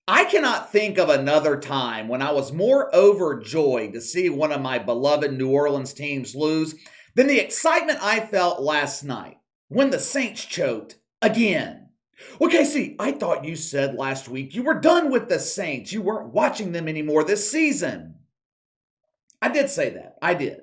I cannot think of another time when I was more overjoyed to see one of my beloved New Orleans teams lose than the excitement I felt last night when the Saints choked again. Well, Casey, I thought you said last week you were done with the Saints. You weren't watching them anymore this season. I did say that. I did.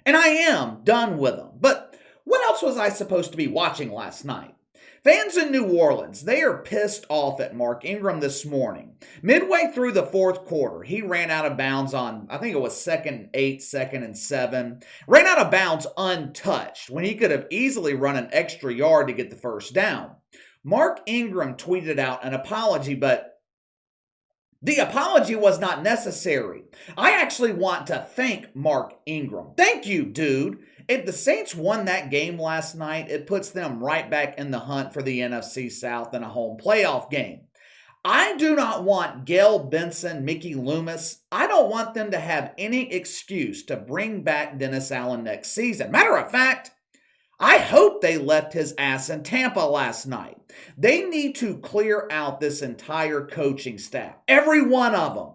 And I am done with them. But what else was I supposed to be watching last night? Fans in New Orleans, they are pissed off at Mark Ingram this morning. Midway through the fourth quarter, he ran out of bounds on, I think it was 2nd and 8, 2nd and 7. Ran out of bounds untouched when he could have easily run an extra yard to get the first down. Mark Ingram tweeted out an apology, but the apology was not necessary. I actually want to thank Mark Ingram. Thank you, dude. If the Saints won that game last night, it puts them right back in the hunt for the NFC South in a home playoff game. I do not want Gail Benson, Mickey Loomis. I don't want them to have any excuse to bring back Dennis Allen next season. Matter of fact, I hope they left his ass in Tampa last night. They need to clear out this entire coaching staff. Every one of them.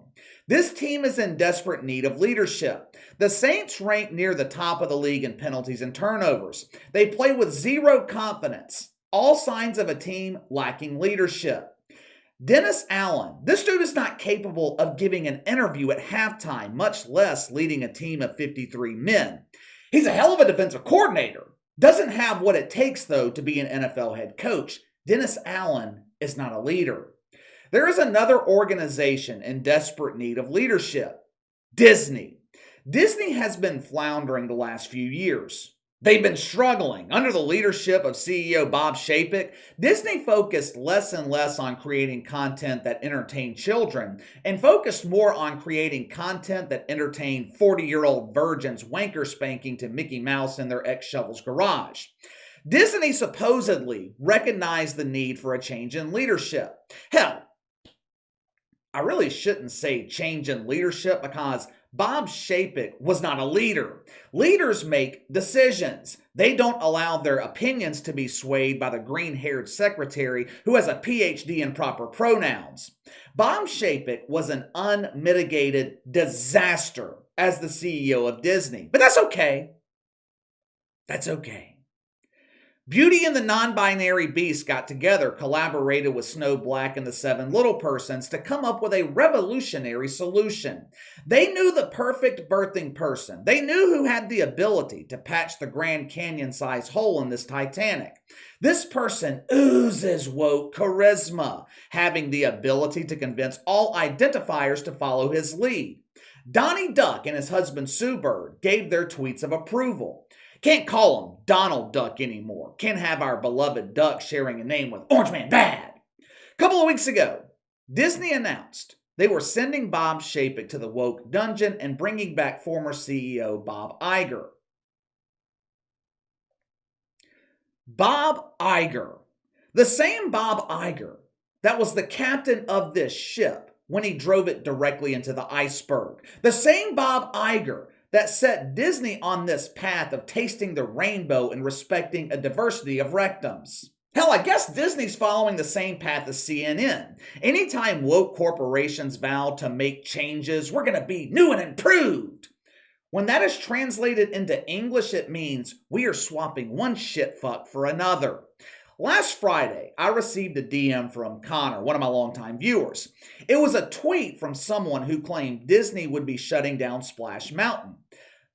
This team is in desperate need of leadership. The Saints rank near the top of the league in penalties and turnovers. They play with zero confidence. All signs of a team lacking leadership. Dennis Allen, this dude is not capable of giving an interview at halftime, much less leading a team of 53 men. He's a hell of a defensive coordinator. Doesn't have what it takes, though, to be an NFL head coach. Dennis Allen is not a leader. There is another organization in desperate need of leadership. Disney. Disney has been floundering the last few years. They've been struggling. Under the leadership of CEO Bob Chapek, Disney focused less and less on creating content that entertained children and focused more on creating content that entertained 40-year-old virgins wanker spanking to Mickey Mouse in their ex-shovel's garage. Disney supposedly recognized the need for a change in leadership. Hell, I really shouldn't say change in leadership because Bob Chapek was not a leader. Leaders make decisions. They don't allow their opinions to be swayed by the green-haired secretary who has a PhD in proper pronouns. Bob Chapek was an unmitigated disaster as the CEO of Disney. But that's okay. That's okay. Beauty and the non-binary beast got together, collaborated with Snow Black and the Seven Little Persons to come up with a revolutionary solution. They knew the perfect birthing person. They knew who had the ability to patch the Grand Canyon-sized hole in this Titanic. This person oozes woke charisma, having the ability to convince all identifiers to follow his lead. Donnie Duck and his husband Sue Bird gave their tweets of approval. Can't call him Donald Duck anymore. Can't have our beloved Duck sharing a name with Orange Man Bad. A couple of weeks ago, Disney announced they were sending Bob Chapek to the woke dungeon and bringing back former CEO Bob Iger. Bob Iger. The same Bob Iger that was the captain of this ship when he drove it directly into the iceberg. The same Bob Iger that set Disney on this path of tasting the rainbow and respecting a diversity of rectums. Hell, I guess Disney's following the same path as CNN. Anytime woke corporations vow to make changes, we're going to be new and improved. When that is translated into English, it means we are swapping one shitfuck for another. Last Friday, I received a DM from Connor, one of my longtime viewers. It was a tweet from someone who claimed Disney would be shutting down Splash Mountain.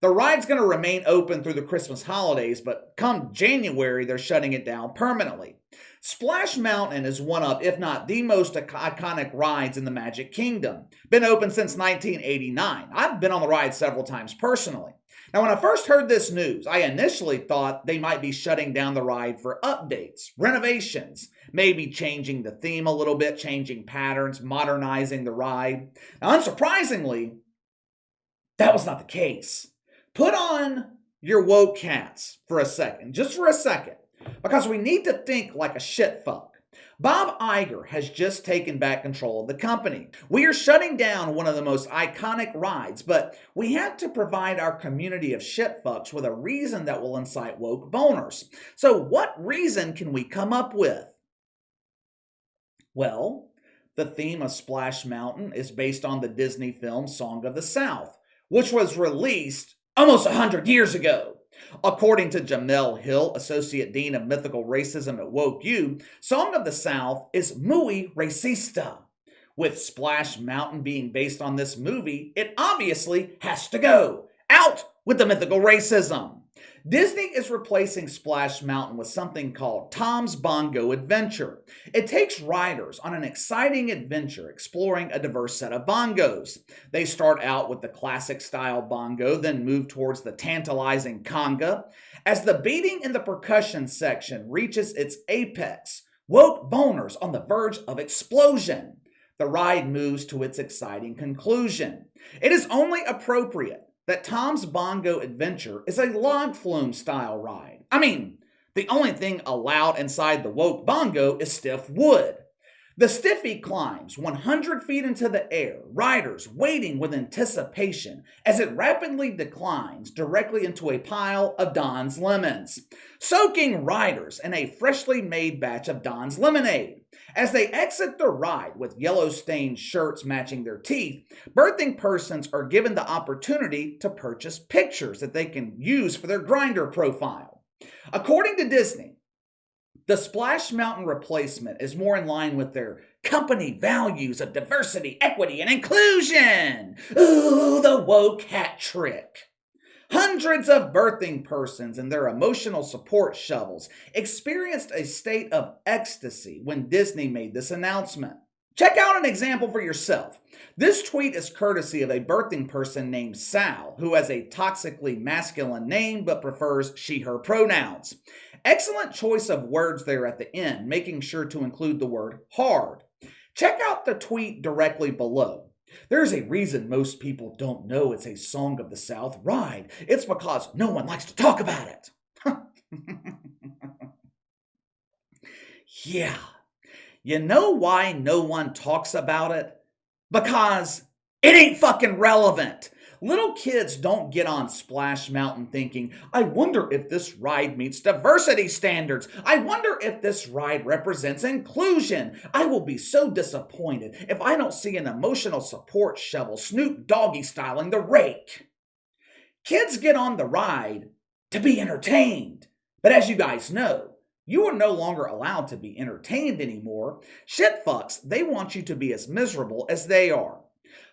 The ride's going to remain open through the Christmas holidays, but come January, they're shutting it down permanently. Splash Mountain is one of, if not the most iconic rides in the Magic Kingdom. Been open since 1989. I've been on the ride several times personally. Now, when I first heard this news, I initially thought they might be shutting down the ride for updates, renovations, maybe changing the theme a little bit, changing patterns, modernizing the ride. Now, unsurprisingly, that was not the case. Put on your woke hats for a second, just for a second, because we need to think like a shitfuck. Bob Iger has just taken back control of the company. We are shutting down one of the most iconic rides, but we have to provide our community of shitfucks with a reason that will incite woke boners. So what reason can we come up with? Well, The theme of Splash Mountain is based on the Disney film Song of the South, which was released almost 100 years ago. According to Jamel Hill, Associate Dean of Mythical Racism at Woke U, Song of the South is muy racista. With Splash Mountain being based on this movie, it obviously has to go. Out with the mythical racism. Disney is replacing Splash Mountain with something called Tom's Bongo Adventure. It takes riders on an exciting adventure exploring a diverse set of bongos. They start out with the classic style bongo, then move towards the tantalizing conga. As the beating in the percussion section reaches its apex, woke boners on the verge of explosion. The ride moves to its exciting conclusion. It is only appropriate that Tom's Bongo Adventure is a log flume style ride. I mean, the only thing allowed inside the woke bongo is stiff wood. The stiffy climbs 100 feet into the air, riders waiting with anticipation as it rapidly declines directly into a pile of Don's lemons, soaking riders in a freshly made batch of Don's lemonade. As they exit the ride with yellow-stained shirts matching their teeth, birthing persons are given the opportunity to purchase pictures that they can use for their Grindr profile. According to Disney, the Splash Mountain replacement is more in line with their company values of diversity, equity, and inclusion. Ooh, the woke hat trick. Hundreds of birthing persons and their emotional support shovels experienced a state of ecstasy when Disney made this announcement. Check out an example for yourself. This tweet is courtesy of a birthing person named Sal, who has a toxically masculine name but prefers she/her pronouns. Excellent choice of words there at the end, making sure to include the word hard. Check out the tweet directly below. There's a reason most people don't know it's a Song of the South ride. It's because no one likes to talk about it. Yeah. You know why no one talks about it? Because it ain't fucking relevant. Little kids don't get on Splash Mountain thinking, I wonder if this ride meets diversity standards. I wonder if this ride represents inclusion. I will be so disappointed if I don't see an emotional support shovel Snoop Doggy styling the rake. Kids get on the ride to be entertained. But as you guys know, you are no longer allowed to be entertained anymore. Shitfucks, they want you to be as miserable as they are.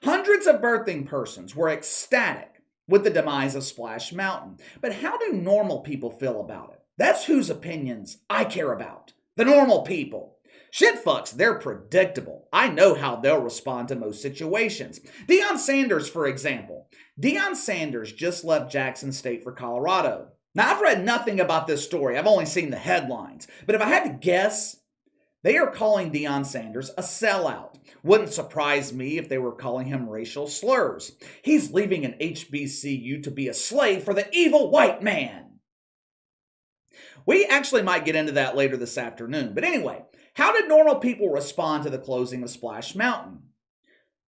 Hundreds of birthing persons were ecstatic with the demise of Splash Mountain. But how do normal people feel about it? That's whose opinions I care about. The normal people. Shitfucks, they're predictable. I know how they'll respond to most situations. Deion Sanders, for example. Deion Sanders just left Jackson State for Colorado. Now, I've read nothing about this story. I've only seen the headlines. But if I had to guess, they are calling Deion Sanders a sellout. Wouldn't surprise me if they were calling him racial slurs. He's leaving an HBCU to be a slave for the evil white man. We actually might get into that later this afternoon. But anyway, how did normal people respond to the closing of Splash Mountain?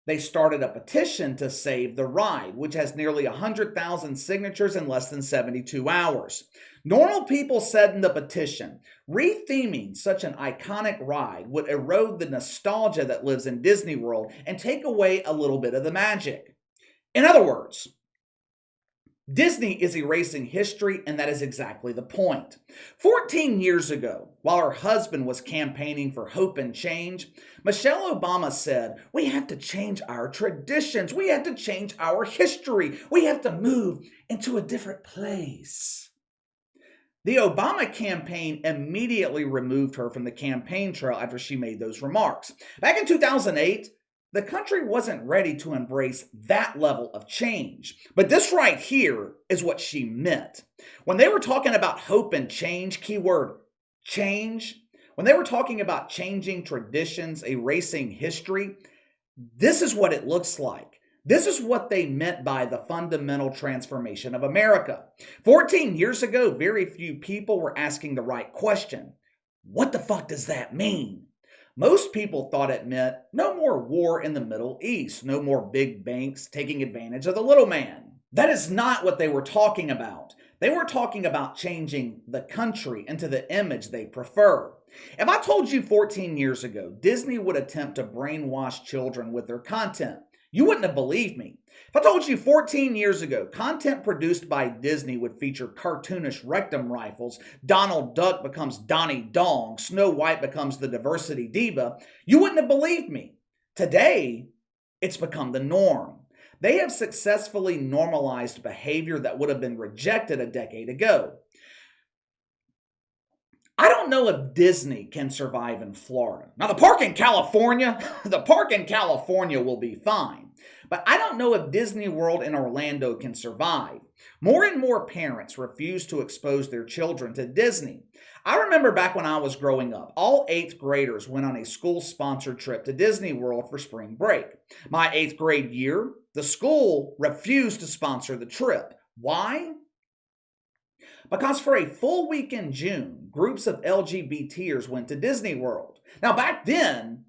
They started a petition to save the ride, which has nearly 100,000 signatures in less than 72 hours. Normal people said in the petition, retheming such an iconic ride would erode the nostalgia that lives in Disney World and take away a little bit of the magic. In other words, Disney is erasing history, and that is exactly the point. 14 years ago, while her husband was campaigning for hope and change, Michelle Obama said, we have to change our traditions. We have to change our history. We have to move into a different place. The Obama campaign immediately removed her from the campaign trail after she made those remarks. Back in 2008, the country wasn't ready to embrace that level of change. But this right here is what she meant. When they were talking about hope and change, keyword change, when they were talking about changing traditions, erasing history, this is what it looks like. This is what they meant by the fundamental transformation of America. 14 years ago, very few people were asking the right question. What the fuck does that mean? Most people thought it meant no more war in the Middle East, no more big banks taking advantage of the little man. That is not what they were talking about. They were talking about changing the country into the image they prefer. If I told you 14 years ago Disney would attempt to brainwash children with their content, you wouldn't have believed me. If I told you 14 years ago content produced by Disney would feature cartoonish rectum rifles, Donald Duck becomes Donnie Dong, Snow White becomes the diversity diva, you wouldn't have believed me. Today, it's become the norm. They have successfully normalized behavior that would have been rejected a decade ago. I don't know if Disney can survive in Florida. Now, the park in California will be fine. But I don't know if Disney World in Orlando can survive. More and more parents refuse to expose their children to Disney. I remember back when I was growing up, all 8th graders went on a school-sponsored trip to Disney World for spring break. My 8th grade year, the school refused to sponsor the trip. Why? Because for a full week in June, groups of LGBTers went to Disney World. Now, back then,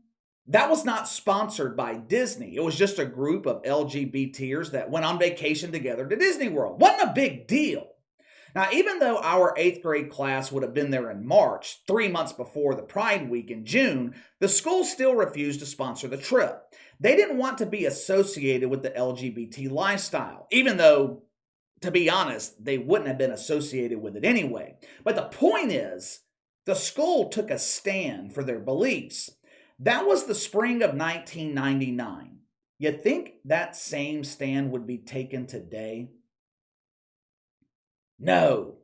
that was not sponsored by Disney. It was just a group of LGBTers that went on vacation together to Disney World. Wasn't a big deal. Now, even though our 8th grade class would have been there in March, 3 months before the Pride Week in June, the school still refused to sponsor the trip. They didn't want to be associated with the LGBT lifestyle, even though, to be honest, they wouldn't have been associated with it anyway. But the point is, the school took a stand for their beliefs. That was the spring of 1999. You think that same stand would be taken today? No,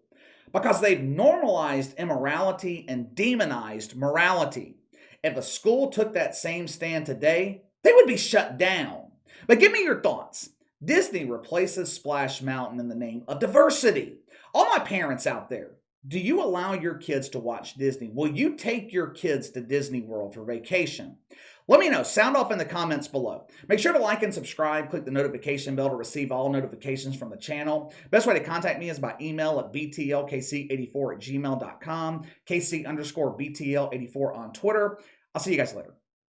because they've normalized immorality and demonized morality. If a school took that same stand today, they would be shut down. But give me your thoughts. Disney replaces Splash Mountain in the name of diversity. All my parents out there, do you allow your kids to watch Disney? Will you take your kids to Disney World for vacation? Let me know. Sound off in the comments below. Make sure to like and subscribe. Click the notification bell to receive all notifications from the channel. Best way to contact me is by email at btlkc84@gmail.com, KC_BTL84 on Twitter. I'll see you guys later.